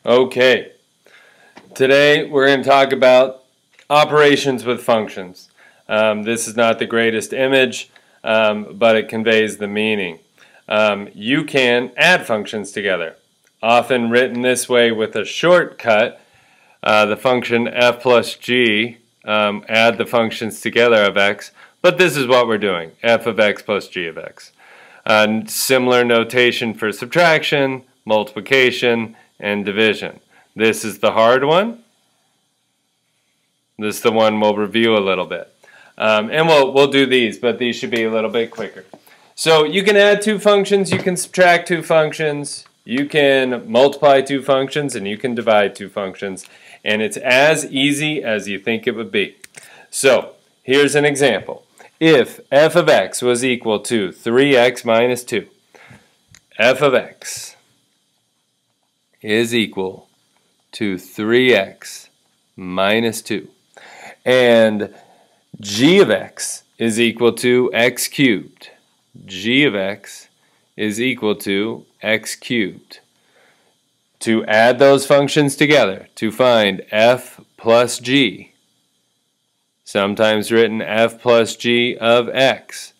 Okay, today we're going to talk about operations with functions. This is not the greatest image, but it conveys the meaning. You can add functions together, often written this way with a shortcut, the function f plus g, add the functions together of x, but this is what we're doing, f of x plus g of x. Similar notation for subtraction, multiplication, and division. This is the hard one. This is the one we'll review a little bit. And we'll do these, but these should be a little bit quicker. So you can add two functions, you can subtract two functions, you can multiply two functions, and you can divide two functions. And it's as easy as you think it would be. So here's an example. If f of x was equal to 3x minus 2, f of x is equal to 3x minus 2, and g of x is equal to x cubed. G of x is equal to x cubed. To add those functions together, to find f plus g, sometimes written f plus g of x,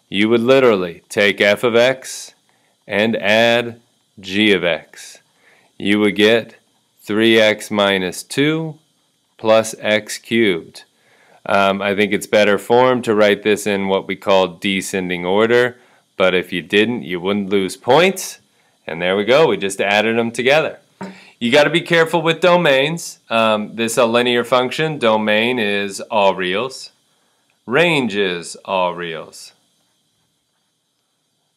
you would literally take f of x and add g of x. You would get 3x minus 2 plus x cubed. I think it's better form to write this in what we call descending order, but if you didn't, you wouldn't lose points. And there we go, we just added them together. You got to be careful with domains. This is a linear function. Domain is all reals. Range is all reals.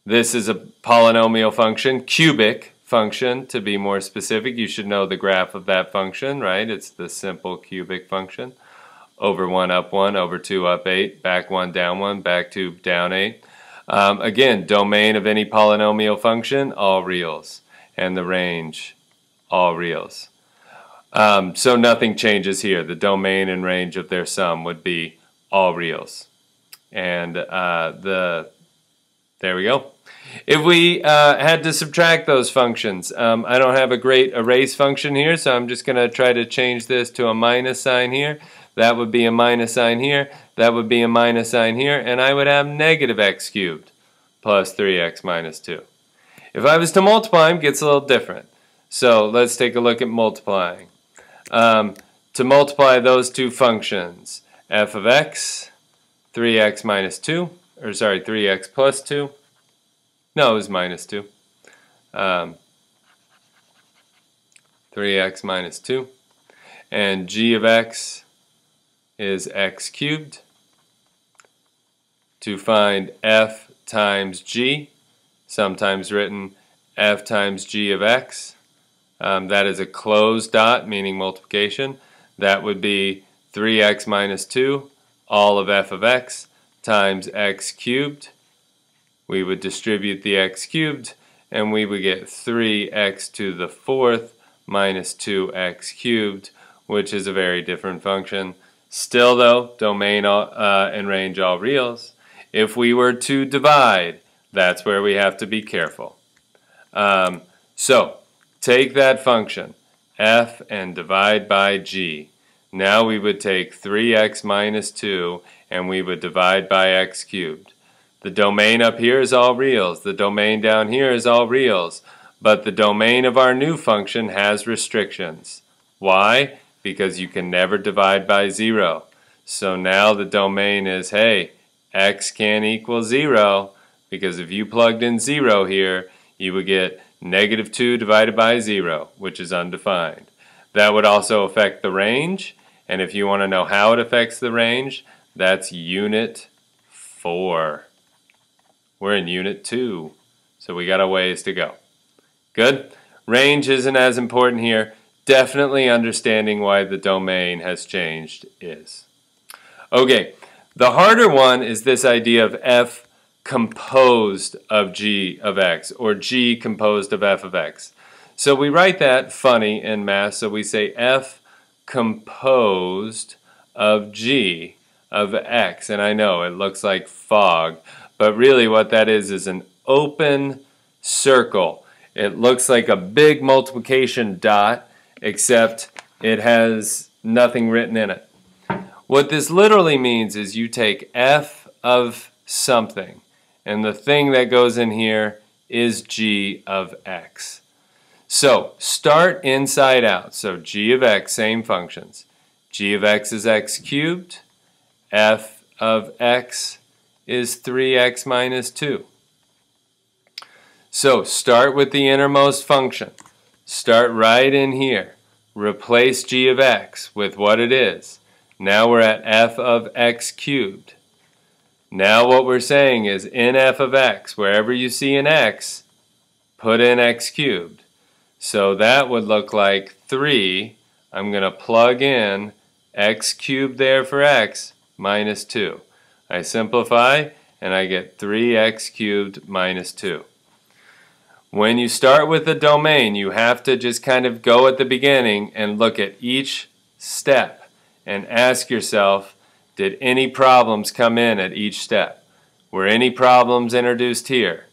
This is a polynomial function, cubic function to be more specific. You should know the graph of that function, right? It's the simple cubic function. Over 1, up 1, over 2, up 8, back 1, down 1, back 2, down 8. Again, domain of any polynomial function, all reals. And the range, all reals. So nothing changes here. The domain and range of their sum would be all reals. And there we go. If we had to subtract those functions, I don't have a great erase function here, so I'm just going to try to change this to a minus sign here. That would be a minus sign here. That would be a minus sign here. And I would have negative x cubed plus 3x minus 2. If I was to multiply them, it gets a little different. So let's take a look at multiplying. To multiply those two functions, f of x, 3x minus 2, or sorry, 3x plus 2. No, it was minus 2. 3x minus 2. And g of x is x cubed. To find f times g, sometimes written f times g of x, that is a closed dot, meaning multiplication. That would be 3x minus 2, all of f of x, times x cubed. We would distribute the x cubed, and we would get 3x to the 4th minus 2x cubed, which is a very different function. Still though, domain and range all reals. If we were to divide, that's where we have to be careful. So, take that function, f, and divide by g. Now we would take 3x minus 2, and we would divide by x cubed. The domain up here is all reals. The domain down here is all reals. But the domain of our new function has restrictions. Why? Because you can never divide by 0. So now the domain is, hey, x can't equal 0, because if you plugged in 0 here, you would get negative 2 divided by 0, which is undefined. That would also affect the range, and if you want to know how it affects the range, that's unit 4. We're in unit 2, so we got a ways to go. Good? Range isn't as important here. Definitely understanding why the domain has changed is. Okay, the harder one is this idea of f composed of g of x, or g composed of f of x. So we write that funny in math, so we say f composed of g of x. And I know it looks like fog, but really what that is an open circle. It looks like a big multiplication dot, except it has nothing written in it. What this literally means is you take f of something, and the thing that goes in here is g of x. So start inside out. So g of x, same functions. G of x is x cubed. F of x is 3x minus 2. So start with the innermost function. Start right in here. Replace g of x with what it is. Now we're at f of x cubed. Now what we're saying is in f of x, wherever you see an x, put in x cubed. So that would look like 3. I'm going to plug in x cubed there for x minus 2. I simplify and I get 3x cubed minus 2. When you start with the domain, you have to just kind of go at the beginning and look at each step and ask yourself, did any problems come in at each step? Were any problems introduced here?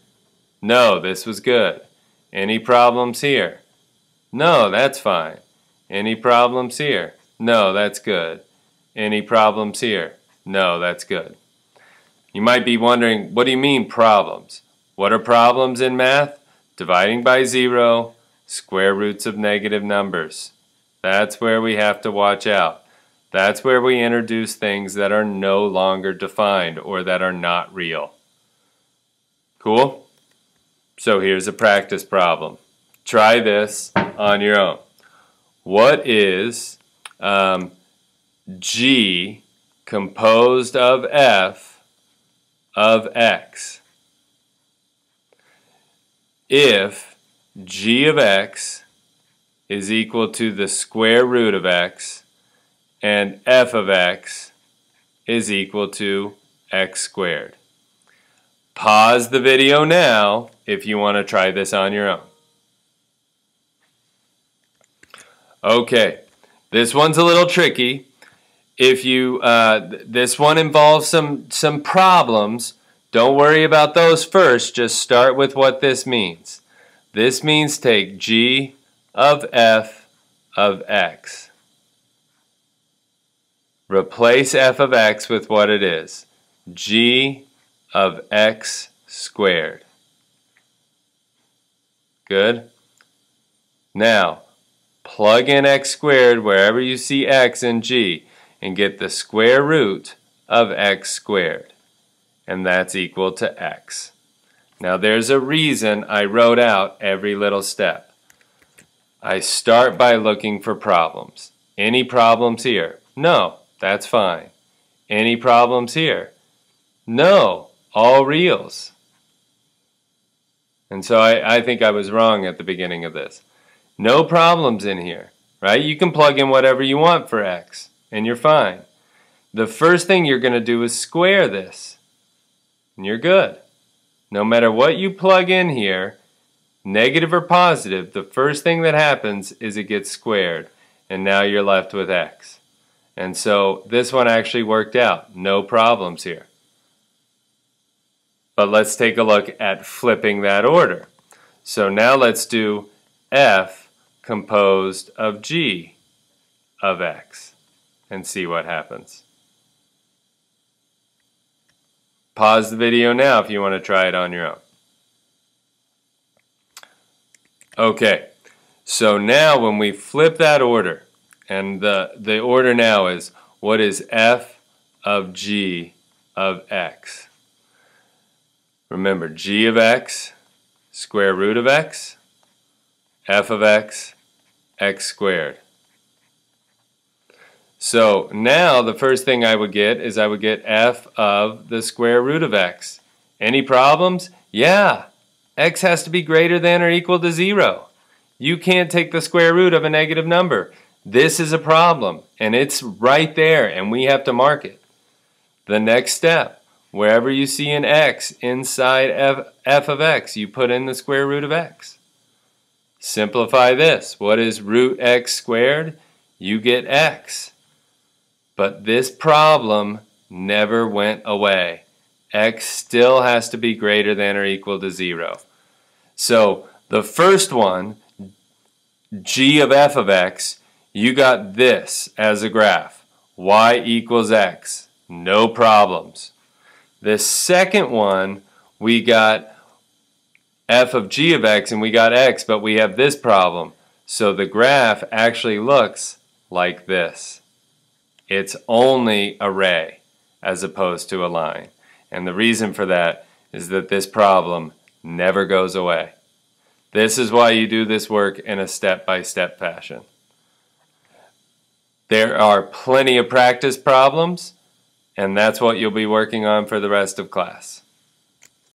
No, this was good. Any problems here? No, that's fine. Any problems here? No, that's good. Any problems here? No, that's good. You might be wondering, what do you mean problems? What are problems in math? Dividing by 0, square roots of negative numbers. That's where we have to watch out. That's where we introduce things that are no longer defined or that are not real. Cool? So here's a practice problem. Try this on your own. What is g composed of f of x if g of x is equal to the square root of x and f of x is equal to x squared? Pause the video now if you want to try this on your own. Okay, this one's a little tricky. If you this one involves some problems, don't worry about those first. Just start with what this means. This means take g of f of x. Replace f of x with what it is. G of x squared. Good? Now, plug in x squared wherever you see x in g and get the square root of x squared. And that's equal to x. Now there's a reason I wrote out every little step. I start by looking for problems. Any problems here? No, that's fine. Any problems here? No, all reals. And so I think I was wrong at the beginning of this. No problems in here, right? You can plug in whatever you want for x, and you're fine. The first thing you're going to do is square this, and you're good. No matter what you plug in here, negative or positive, the first thing that happens is it gets squared, and now you're left with x. And so this one actually worked out. No problems here. But let's take a look at flipping that order. So now let's do f composed of g of x and see what happens. Pause the video now if you want to try it on your own. Okay, so now when we flip that order, and the order now is what is f of g of x? Remember, g of x, square root of x, f of x, x squared. So now the first thing I would get is I would get f of the square root of x. Any problems? Yeah, x has to be greater than or equal to 0. You can't take the square root of a negative number. This is a problem, and it's right there, and we have to mark it. The next step, wherever you see an x inside f of x, you put in the square root of x. Simplify this. What is root x squared? You get x. But this problem never went away. X still has to be greater than or equal to 0. So The first one, g of f of x, you got this as a graph. Y equals x. No problems. The second one, we got f of g of x and we got x, but we have this problem. So the graph actually looks like this. It's only a ray as opposed to a line. And the reason for that is that this problem never goes away. This is why you do this work in a step-by-step fashion. There are plenty of practice problems, and that's what you'll be working on for the rest of class.